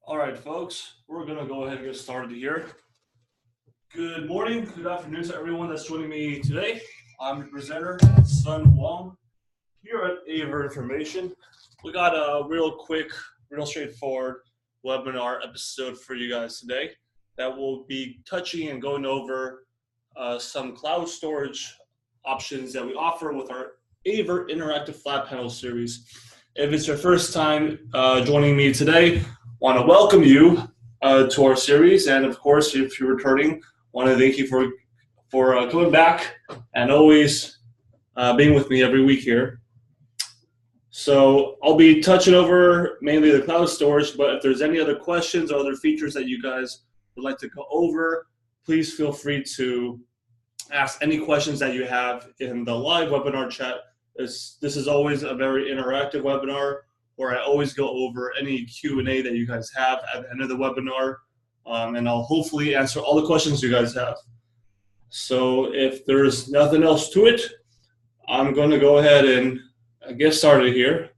All right, folks, we're going to go ahead and get started here. Good morning, good afternoon to everyone that's joining me today. I'm your presenter, Sun Wong, here at AVer Information. We got a real quick, real straightforward webinar episode for you guys today that will be touching and going over some cloud storage options that we offer with our AVer Interactive Flat Panel Series. If it's your first time joining me today, want to welcome you to our series, and of course, if you're returning, want to thank you for coming back and always being with me every week here. So I'll be touching over mainly the cloud storage, but if there's any other questions or other features that you guys would like to go over, please feel free to ask any questions that you have in the live webinar chat. This is always a very interactive webinar where I always go over any Q&A that you guys have at the end of the webinar, and I'll hopefully answer all the questions you guys have. So if there's nothing else to it, I'm going to go ahead and get started here.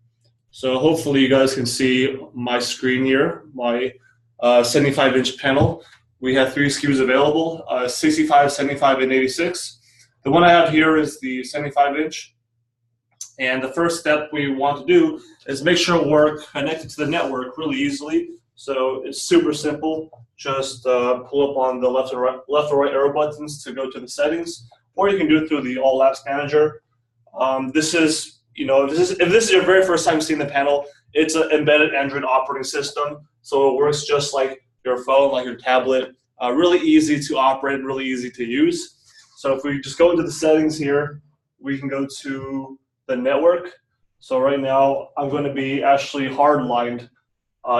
So hopefully you guys can see my screen here, my 75-inch panel. We have three SKUs available, 65, 75, and 86. The one I have here is the 75-inch. And the first step we want to do is make sure we're connected to the network really easily. So it's super simple. Just pull up on the left or right arrow buttons to go to the settings, or you can do it through the All Apps Manager. If this is your very first time seeing the panel, it's an embedded Android operating system. So it works just like your phone, like your tablet. Really easy to operate, really easy to use. So if we just go into the settings here, we can go to the network. So right now I'm going to be actually hardlined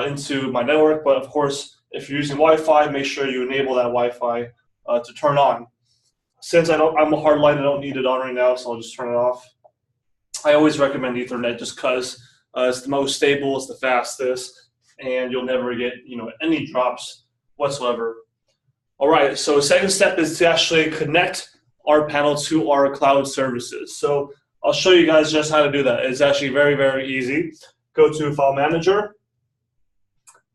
into my network, but of course if you're using Wi-Fi, make sure you enable that Wi-Fi to turn on. Since I'm hardlined, I don't need it on right now, so I'll just turn it off. I always recommend Ethernet just because it's the most stable, it's the fastest, and you'll never get any drops whatsoever. All right, so the second step is to actually connect our panel to our cloud services. So I'll show you guys just how to do that. It's actually very, very easy. Go to File Manager,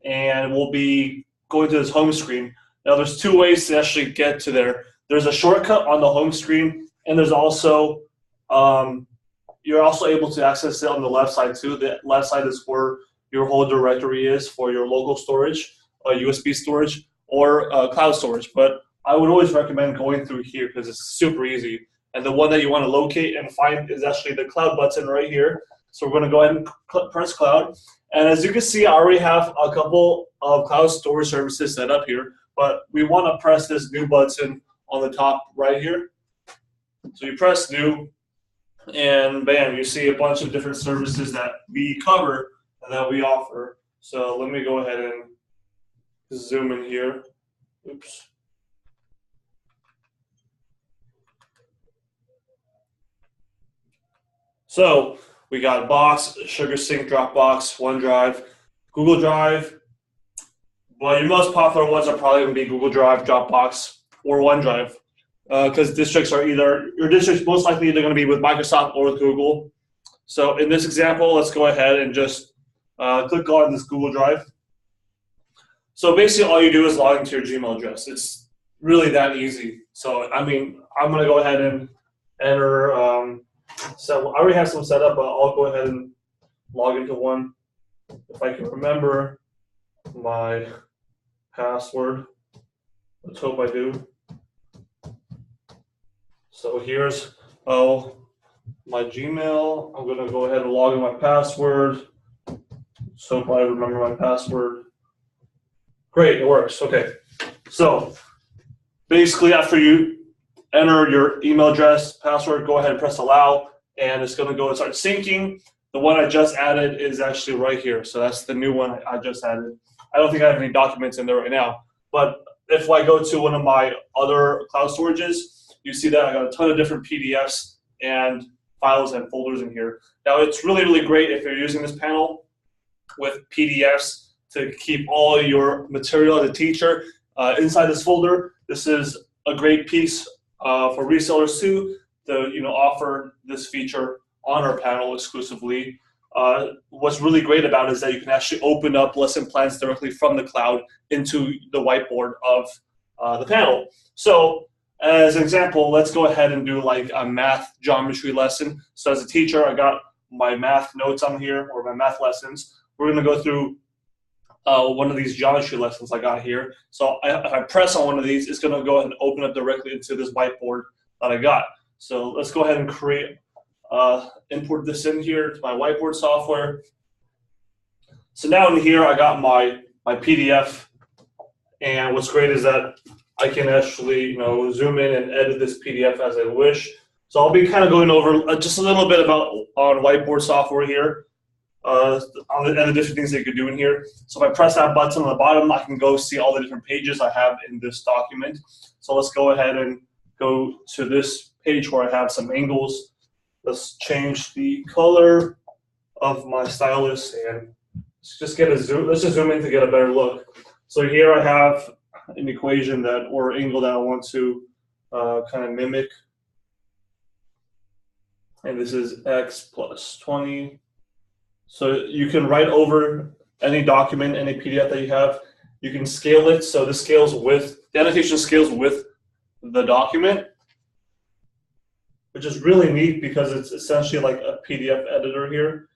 and we'll be going to this home screen. Now, there's two ways to actually get to there. There's a shortcut on the home screen, and there's also, you're also able to access it on the left side too. The left side is where your whole directory is for your local storage, USB storage, or cloud storage. But I would always recommend going through here because it's super easy. And the one that you want to locate and find is actually the cloud button right here. So we're going to go ahead and press cloud. And as you can see, I already have a couple of cloud storage services set up here, but we want to press this new button on the top right here. So you press new, and bam, you see a bunch of different services that we cover and that we offer. So let me go ahead and zoom in here. Oops. So we got Box, SugarSync, Dropbox, OneDrive, Google Drive. Well, your most popular ones are probably going to be Google Drive, Dropbox, or OneDrive, because your district's most likely either going to be with Microsoft or with Google. So in this example, let's go ahead and just click on this Google Drive. So basically all you do is log into your Gmail address. It's really that easy. So I mean, I'm going to go ahead and enter. So I already have some set up, but I'll go ahead and log into one if I can remember my password. Let's hope I do. So here's my Gmail. I'm going to go ahead and log in my password. Let's hope I remember my password. Great, it works. Okay. So basically after you enter your email address, password, go ahead and press allow, and it's going to go and start syncing. The one I just added is actually right here, so that's the new one I just added. I don't think I have any documents in there right now, but if I go to one of my other cloud storages, you see that I got a ton of different PDFs and files and folders in here. Now, it's really, really great if you're using this panel with PDFs to keep all your material as a teacher inside this folder. This is a great piece for resellers too, to offer this feature on our panel exclusively. what's really great about it is that you can actually open up lesson plans directly from the cloud into the whiteboard of the panel. So as an example, let's go ahead and do like a math geometry lesson. So as a teacher, I got my math notes on here, or my math lessons. We're going to go through one of these geometry lessons I got here. So if I press on one of these, it's going to go ahead and open up directly into this whiteboard that I got. So let's go ahead and create, import this in here to my whiteboard software. So now in here, I got my PDF. And what's great is that I can actually, zoom in and edit this PDF as I wish. So I'll be kind of going over just a little bit about on whiteboard software here, and the different things that you could do in here. So if I press that button on the bottom, I can go see all the different pages I have in this document. So let's go ahead and go to this page where I have some angles. Let's change the color of my stylus and just get a zoom. Let's just zoom in to get a better look. So here I have an equation or angle that I want to kind of mimic. And this is x plus 20. So you can write over any document, any PDF that you have. You can scale it. So this scales with, the annotation scales with the document, which is really neat because it's essentially like a PDF editor here.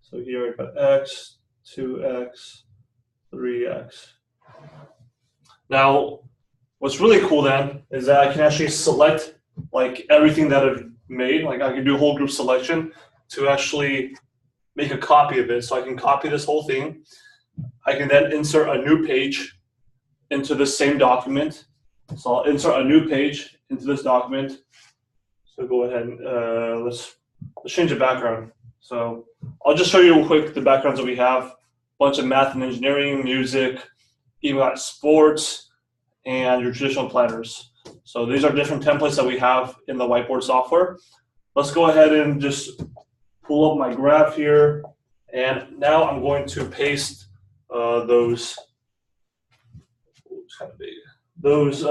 So here I got x, 2x, 3x. Now, what's really cool then is that I can actually select like everything that I've made. Like I can do whole group selection to actually make a copy of it. So I can copy this whole thing. I can then insert a new page into the same document. So I'll insert a new page into this document. So go ahead and let's change the background. So I'll just show you real quick the backgrounds that we have. A bunch of math and engineering, music, even got sports, and your traditional planners. So these are different templates that we have in the whiteboard software. Let's go ahead and just pull up my graph here. And now I'm going to paste those angles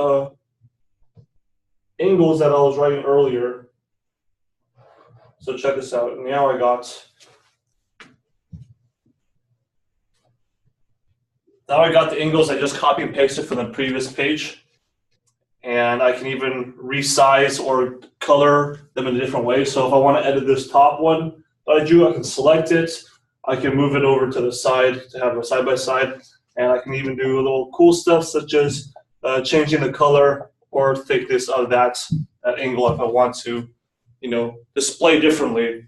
that I was writing earlier. So check this out. Now I got the angles I just copy and pasted from the previous page. And I can even resize or color them in a different way. So if I want to edit this top one that I drew, I can select it. I can move it over to the side to have a side-by-side. And I can even do a little cool stuff such as changing the color or thickness of that angle if I want to, display differently.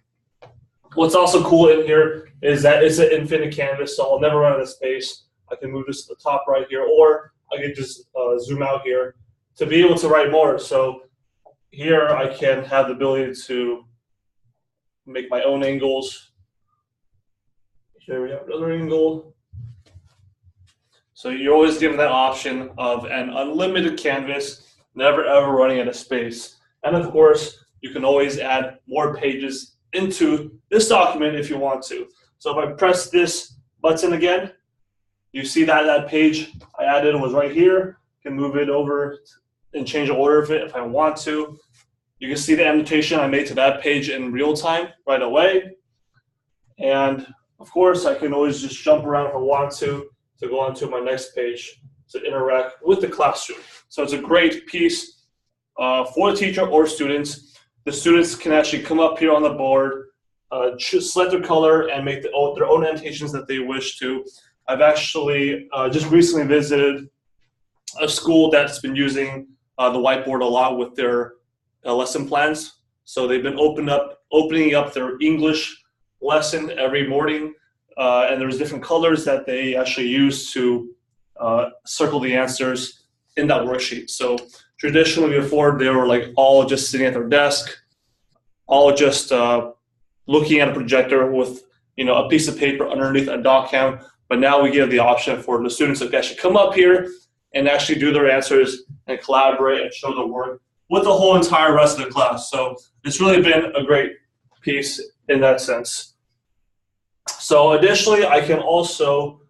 What's also cool in here is that it's an infinite canvas, so I'll never run out of space. I can move this to the top right here, or I can just zoom out here to be able to write more. So here I can have the ability to make my own angles. Here we have another angle. So you're always given that option of an unlimited canvas, never ever running out of space. And of course, you can always add more pages into this document if you want to. So if I press this button again, you see that that page I added was right here. I can move it over and change the order of it if I want to. You can see the annotation I made to that page in real time right away. And of course, I can always just jump around if I want to go on to my next page to interact with the classroom. So it's a great piece for the teacher or students. The students can actually come up here on the board, select their color, and make their own annotations that they wish to. I've actually just recently visited a school that's been using the whiteboard a lot with their lesson plans. So they've been opening up their English lesson every morning, and there's different colors that they actually use to circle the answers in that worksheet. So traditionally before, they were like all just sitting at their desk, all just looking at a projector with a piece of paper underneath a doc cam. But now we give the option for the students to actually come up here and actually do their answers and collaborate and show their work with the whole entire rest of the class. So it's really been a great piece in that sense. So additionally, I can also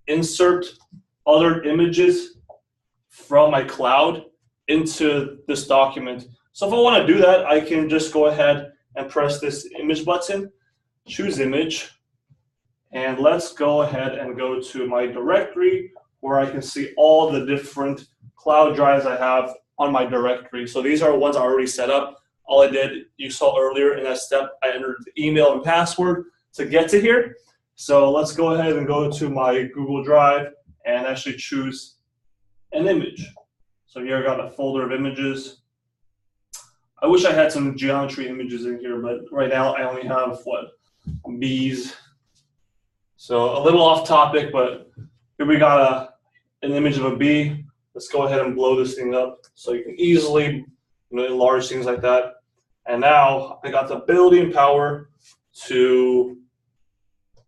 insert other images from my cloud into this document. So if I want to do that, I can just go ahead and press this image button, choose image, And let's go ahead and go to my directory where I can see all the different cloud drives I have on my directory. So these are ones I already set up. All I did, you saw earlier in that step, I entered the email and password to get to here. So let's go ahead and go to my Google Drive and actually choose an image. So here I got a folder of images. I wish I had some geometry images in here, but right now I only have what? Bees. So a little off topic, but here we got an image of a bee. Let's go ahead and blow this thing up so you can easily enlarge things like that. And now I got the ability and power to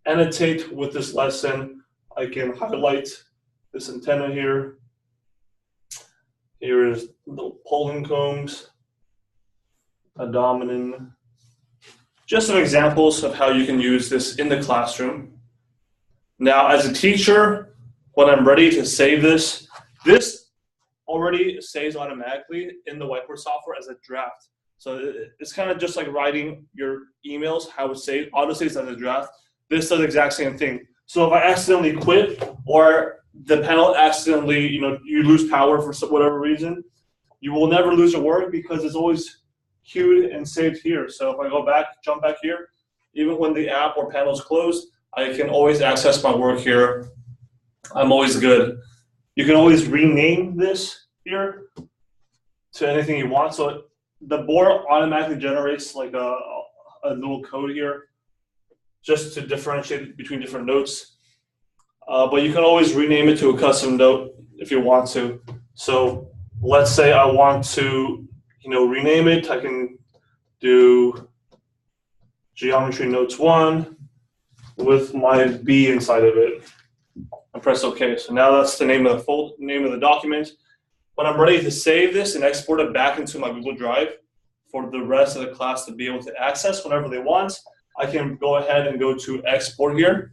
annotate with this lesson. I can highlight this antenna here. Here is the pollen combs, a dominant. Just some examples of how you can use this in the classroom. Now, as a teacher, when I'm ready to save this, this already saves automatically in the whiteboard software as a draft. So it's kind of just like writing your emails, how it auto saves as a draft. This does the exact same thing. So if I accidentally quit or the panel accidentally, you lose power for whatever reason, you will never lose your work because it's always queued and saved here. So if I go back, jump back here, even when the app or panel is closed, I can always access my work here. I'm always good. You can always rename this here to anything you want. So the board automatically generates like a little code here just to differentiate between different notes. But you can always rename it to a custom note if you want to. So let's say I want to, rename it. I can do geometry notes 1 with my B inside of it, and press OK. So now that's the name of the document. When I'm ready to save this and export it back into my Google Drive for the rest of the class to be able to access whenever they want, I can go ahead and go to export here.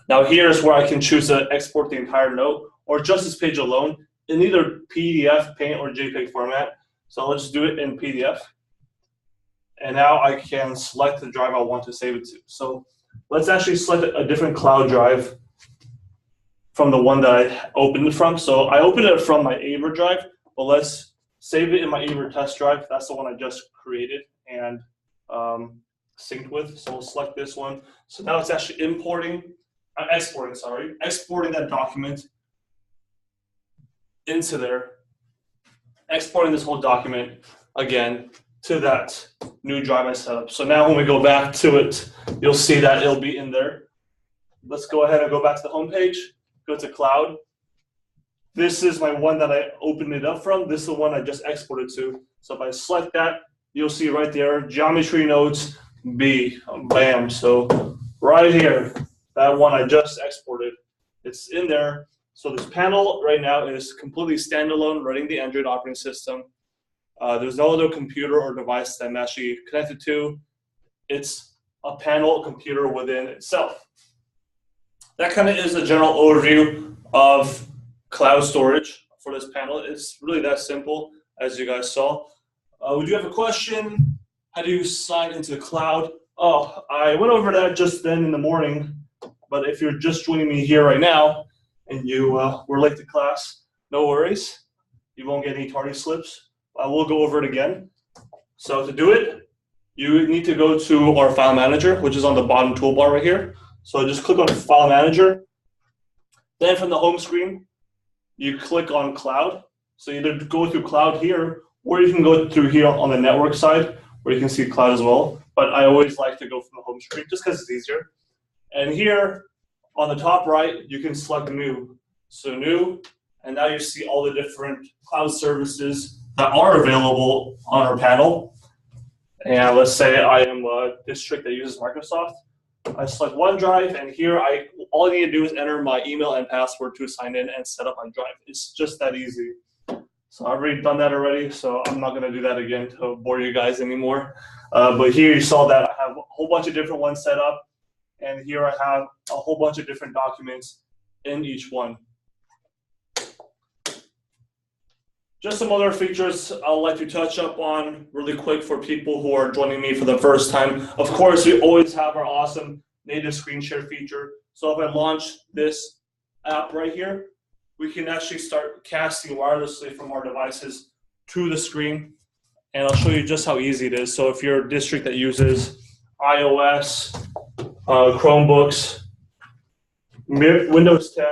Now here's where I can choose to export the entire note or just this page alone in either PDF, Paint, or JPEG format. So let's do it in PDF. And now I can select the drive I want to save it to. So let's actually select a different cloud drive from the one that I opened it from. So I opened it from my AVer drive, but let's save it in my AVer test drive. That's the one I just created and synced with. So we'll select this one. So now it's actually exporting that document into there, exporting this whole document again to that new drive I set up. So now when we go back to it, you'll see that it'll be in there. Let's go ahead and go back to the home page, go to cloud. This is my one that I opened it up from. This is the one I just exported to. So if I select that, you'll see right there, geometry notes B, bam. So right here, that one I just exported, it's in there. So this panel right now is completely standalone, running the Android operating system. There's no other computer or device that I'm actually connected to. It's a panel computer within itself. That kind of is a general overview of cloud storage for this panel. It's really that simple, as you guys saw. Would you have a question? How do you sign into the cloud? Oh, I went over that just then in the morning, but if you're just joining me here right now and you were late to class, no worries. You won't get any tardy slips. I will go over it again. So to do it, you need to go to our file manager, which is on the bottom toolbar right here. So just click on File Manager. Then from the home screen, you click on Cloud. So either go through Cloud here, or you can go through here on the network side, where you can see Cloud as well. But I always like to go from the home screen, just because it's easier. And here, on the top right, you can select New. So New, and now you see all the different cloud services that are available on our panel. And let's say I am a district that uses Microsoft. I select OneDrive, and here all I need to do is enter my email and password to sign in and set up my drive. It's just that easy. So I've already done that already, so I'm not going to do that again to bore you guys anymore. But here you saw that I have a whole bunch of different ones set up, and here I have a whole bunch of different documents in each one. Just some other features I'd like to touch up on really quick for people who are joining me for the first time. Of course, we always have our awesome native screen share feature. So if I launch this app right here, we can actually start casting wirelessly from our devices to the screen. And I'll show you just how easy it is. So if you're a district that uses iOS, Chromebooks, Windows 10,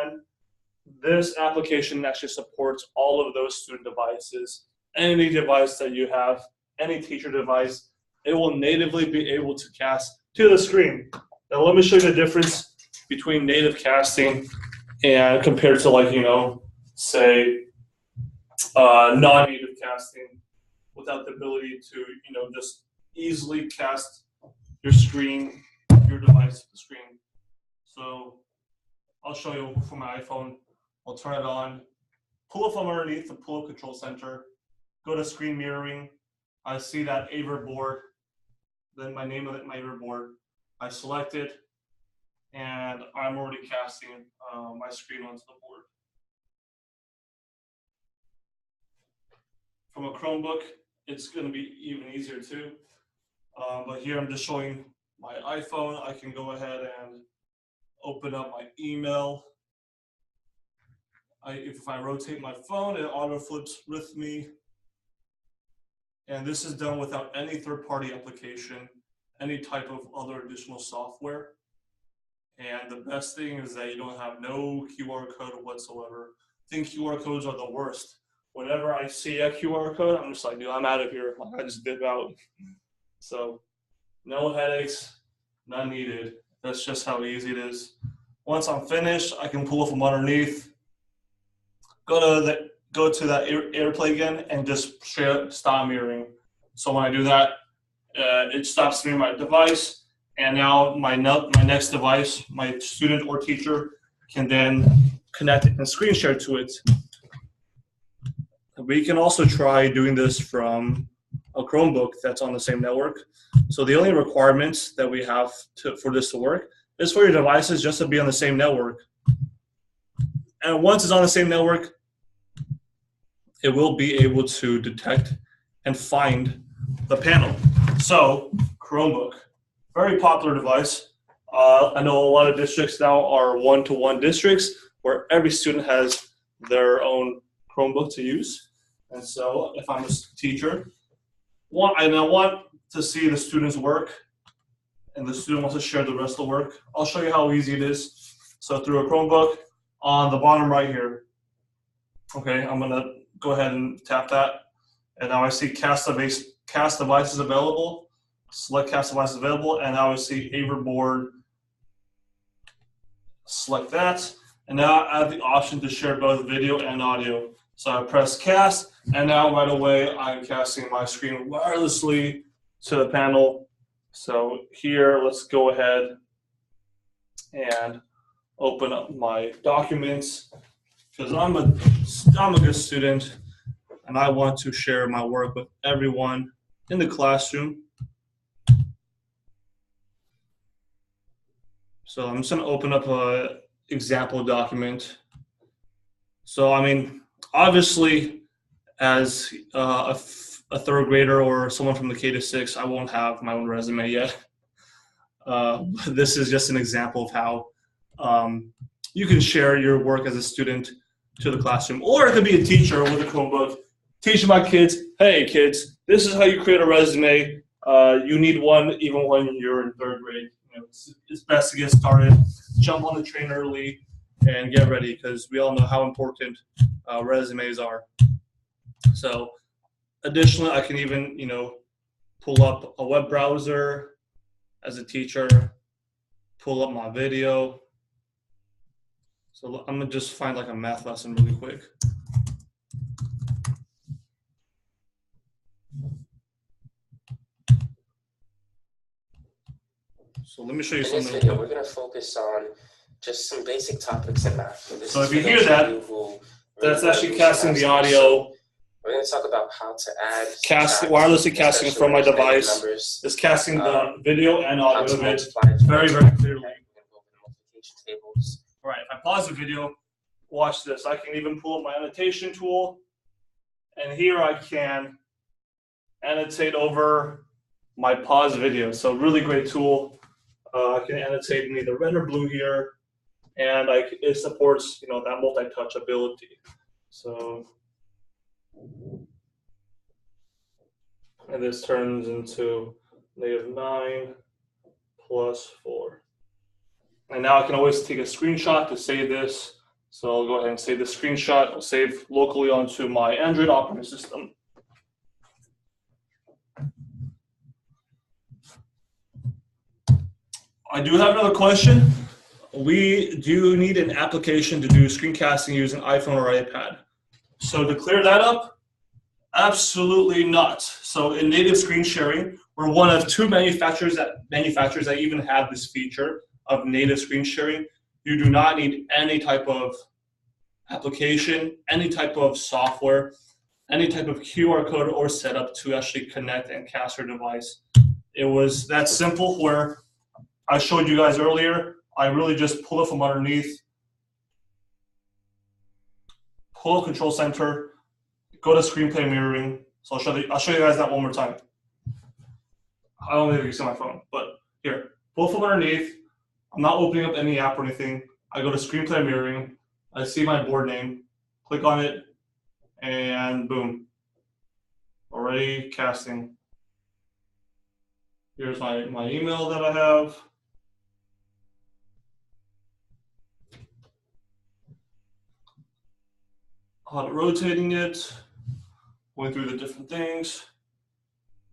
this application actually supports all of those student devices. Any device that you have, any teacher device, it will natively be able to cast to the screen. Now let me show you the difference between native casting and compared to, like, say non-native casting without the ability to, just easily cast your screen, your device to the screen. So I'll show you from my iPhone. I'll turn it on, pull it from underneath the pull-up control center, go to screen mirroring. I see that AVer board, then my name of it, my AVer board. I select it, and I'm already casting my screen onto the board. From a Chromebook, it's going to be even easier too. But here I'm just showing my iPhone. I can go ahead and open up my email. If I rotate my phone, it auto flips with me. And this is done without any third-party application, any type of other additional software. And the best thing is that you don't have no QR code whatsoever. I think QR codes are the worst. Whenever I see a QR code, I'm just like, dude, I'm out of here. Like, I just dip out. So no headaches, none needed. That's just how easy it is. Once I'm finished, I can pull it from underneath, go to that AirPlay again, and just straight up stop mirroring. So when I do that, it stops mirroring my device, and now my next device, my student or teacher, can then connect it and screen share to it. We can also try doing this from a Chromebook that's on the same network. So the only requirements that we have for this to work is for your devices just to be on the same network. And once it's on the same network, it will be able to detect and find the panel. So Chromebook, very popular device. I know a lot of districts now are one-to-one districts where every student has their own Chromebook to use. And so if I'm a teacher, and I want to see the student's work, and the student wants to share the rest of the work, I'll show you how easy it is. So through a Chromebook, on the bottom right here, okay, I'm gonna go ahead and tap that, and now I see cast devices available, select cast devices available, and now I see AVer board, select that, and now I have the option to share both video and audio. So I press cast, and now right away I'm casting my screen wirelessly to the panel. So here, let's go ahead and open up my documents, because I'm a good student and I want to share my work with everyone in the classroom. So I'm just going to open up an example document. So I mean, obviously, as a third grader or someone from the K-6, I won't have my own resume yet. This is just an example of how you can share your work as a student to the classroom. Or it could be a teacher with a Chromebook teaching my kids, hey kids, this is how you create a resume. You need one even when you're in third grade. It's best to get started, jump on the train early, and get ready, because we all know how important resumes are. So additionally, I can even, pull up a web browser as a teacher, pull up my video. So I'm gonna just find like a math lesson really quick. So let me show you something. In this video, we're gonna focus on just some basic topics in math. So if you hear that, that's actually casting the audio. We're going to talk about how to add wirelessly casting from my device. It's casting the video and audio of it very, very clearly. All right, if I pause the video, watch this. I can even pull up my annotation tool, and here I can annotate over my pause video. So really great tool. I can annotate in either red or blue here, and it supports that multi-touch ability. So, and this turns into -9 plus 4. And now I can always take a screenshot to save this. So I'll go ahead and save the screenshot. I'll save locally onto my Android operating system. I do have another question. Do you need an application to do screencasting using iPhone or iPad? So to clear that up, absolutely not. So in native screen sharing, we're one of 2 manufacturers that even have this feature of native screen sharing. You do not need any type of application, any type of software, any type of QR code or setup to actually connect and cast your device. It was that simple where I showed you guys earlier. I really just pull it from underneath, pull control center, go to screenplay mirroring. So I'll show you guys that one more time. I don't think you can see my phone, but here, pull from underneath. I'm not opening up any app or anything. I go to screenplay mirroring. I see my board name, click on it, and boom, already casting. Here's my email that I have. Rotating it, going through the different things.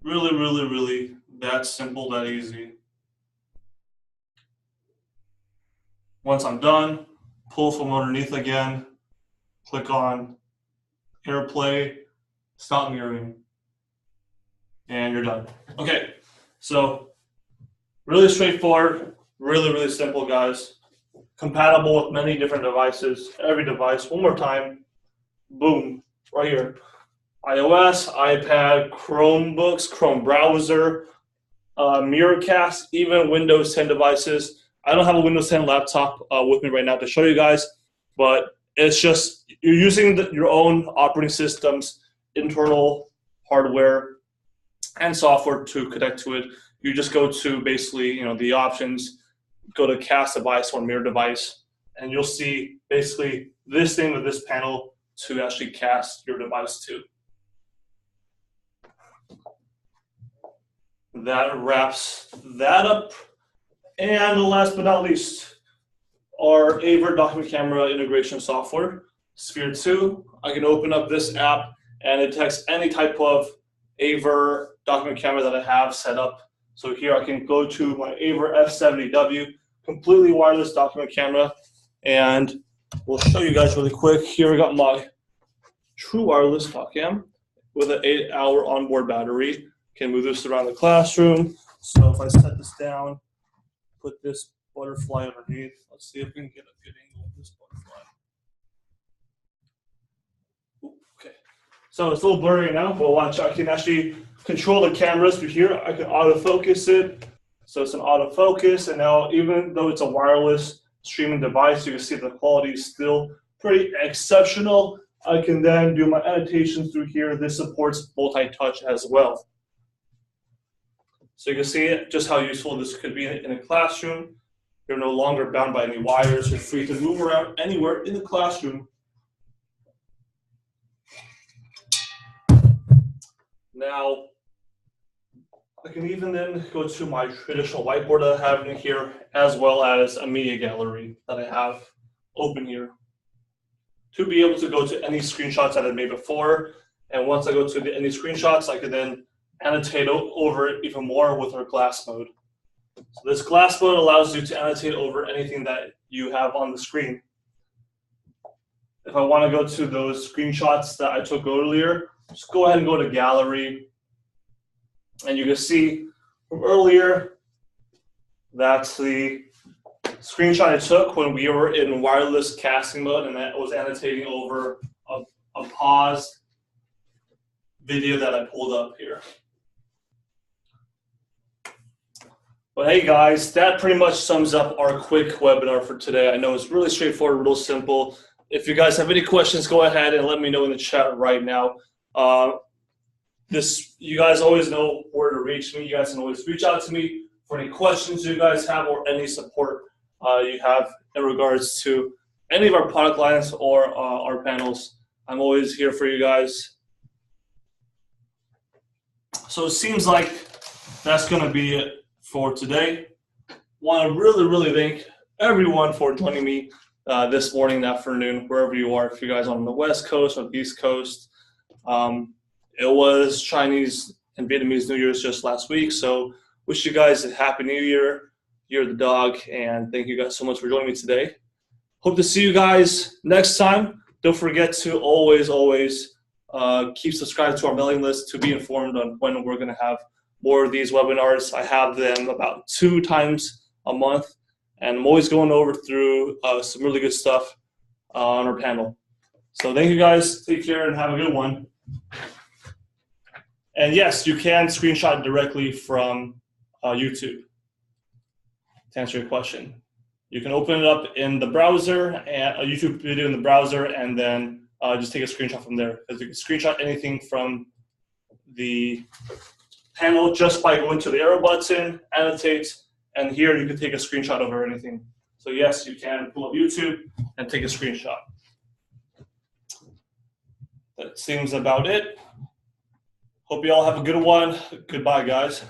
Really, really, really that simple, that easy. Once I'm done, pull from underneath again, click on AirPlay, stop mirroring, and you're done. Okay, so really straightforward, really, really simple, guys. Compatible with many different devices, every device. One more time, boom, right here. iOS, iPad, Chromebooks, Chrome browser, Miracast, even Windows 10 devices. I don't have a Windows 10 laptop with me right now to show you guys, but it's just you're using your own operating system's internal hardware and software to connect to it. You just go to basically the options, go to cast device or mirror device, and you'll see basically this thing with this panel to actually cast your device to. That wraps that up. And last but not least, our AVer document camera integration software, Sphere 2. I can open up this app and it detects any type of AVer document camera that I have set up. So here I can go to my AVer F70W, completely wireless document camera, and we'll show you guys really quick. Here we got my true wireless doc cam with an 8-hour onboard battery. Can move this around the classroom. So if I set this down, put this butterfly underneath. Let's see if we can get a good angle of this butterfly. Okay, so it's a little blurry now, but watch, I can actually control the cameras through here. I can autofocus it. So it's an autofocus, and now even though it's a wireless streaming device, you can see the quality is still pretty exceptional. I can then do my annotations through here. This supports multi-touch as well. So you can see just how useful this could be in a classroom. You're no longer bound by any wires. You're free to move around anywhere in the classroom. Now, I can even then go to my traditional whiteboard that I have in here, as well as a media gallery that I have open here, to be able to go to any screenshots that I made before. And once I go to any screenshots, I can then annotate over it even more with our glass mode. So this glass mode allows you to annotate over anything that you have on the screen. If I want to go to those screenshots that I took earlier, just go ahead and go to gallery. And you can see from earlier, that's the screenshot I took when we were in wireless casting mode, and that was annotating over a paused video that I pulled up here. But hey guys, that pretty much sums up our quick webinar for today. I know it's really straightforward, real simple. If you guys have any questions, go ahead and let me know in the chat right now. You guys always know where to reach me. You guys can always reach out to me for for any questions you guys have or any support you have in regards to any of our product lines or our panels. I'm always here for you guys. So it seems like that's going to be it for today. Want to really thank everyone for joining me this morning and afternoon, wherever you are. If you guys are on the West Coast or the East Coast, it was Chinese and Vietnamese New Year's just last week. So wish you guys a happy New Year, Year of the Dog, and thank you guys so much for joining me today. Hope to see you guys next time. Don't forget to always keep subscribed to our mailing list to be informed on when we're going to have more of these webinars. I have them about 2 times a month, and I'm always going over through some really good stuff on our panel. So thank you guys. Take care and have a good one. And yes, you can screenshot directly from YouTube to answer your question. You can open it up in the browser, and a YouTube video in the browser, and then just take a screenshot from there. Because you can screenshot anything from the panel just by going to the arrow button, annotate, and here you can take a screenshot of anything. So yes, you can pull up YouTube and take a screenshot. That seems about it. Hope you all have a good one. Goodbye, guys.